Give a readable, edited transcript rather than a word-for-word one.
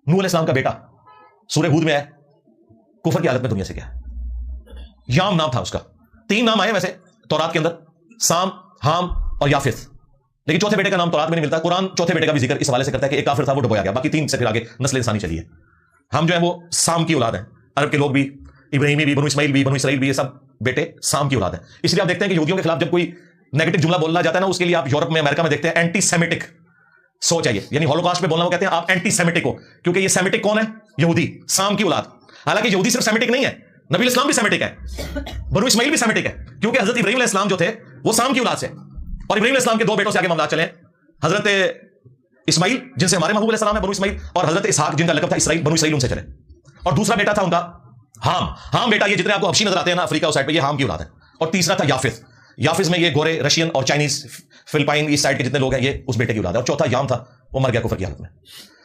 नूह अलैहिस्सलाम का बेटा सूरह हूद में है, कुफर की हालत में दुनिया से गया। याम नाम था उसका। 3 नाम आए वैसे तौरात के अंदर, साम, हाम और याफिस, लेकिन चौथे बेटे का नाम तौरात में नहीं मिलता। कुरान चौथे बेटे का भी जिक्र इस हवाले से करता है कि एक काफिर था, वो डुबोया गया। बाकी 3 से फिर आगे नस्ल इंसानी चली है। हम जो है वो साम की औलाद है। अरब के लोग भी, इब्राहिमी भी, बनु इस्माइल भी, बनु इसराइल भी, ये सब बेटे साम की औलाद है। इसलिए आप देखते हैं कि यहूदियों के खिलाफ जब कोई नेगेटिव जुमला बोलना जाता है ना, उसके लिए आप यूरोप में, अमेरिका में देखते हैं एंटी सेमिटिक सोच है ये, यानी हॉलोकॉस्ट पे बोलना, वो कहते हैं आप एंटी सेमिटिक हो, क्योंकि ये सेमिटिक कौन है? यहूदी, साम की औलाद। हालांकि यहूदी सिर्फ सेमिटिक नहीं है, नबी इस्लाम भी सेमिटिक है, बनु इस्माइल भी सेमिटिक है, क्योंकि हजरत इब्राहिम अलैहिस्सलाम जो थे वो साम की औलाद से, और इब्राहिम अलैहिस्सलाम के 2 बेटों से आगे मामला चले, हजरत इस्माइल जिनसे हमारे महबूब अलैहिस्सलाम है, बनु इस्माइल, और हजरत इसहाक जिनका लकब था इसराइल, बनु इसराइल, उनसे चले। और दूसरा बेटा था उनका हाम। हाम बेटा, ये जितने आपको हबशी नजर आते हैं ना अफ्रीका उस साइड पे, ये हाम की औलाद है। और तीसरा था याफिस। याफिस में ये गोरे रशियन और चाइनीज, फिलिपाइन, इस साइड के जितने लोग हैं ये उस बेटे की औलाद है। और चौथा याम था, वो मर गया कुफर की हालत में।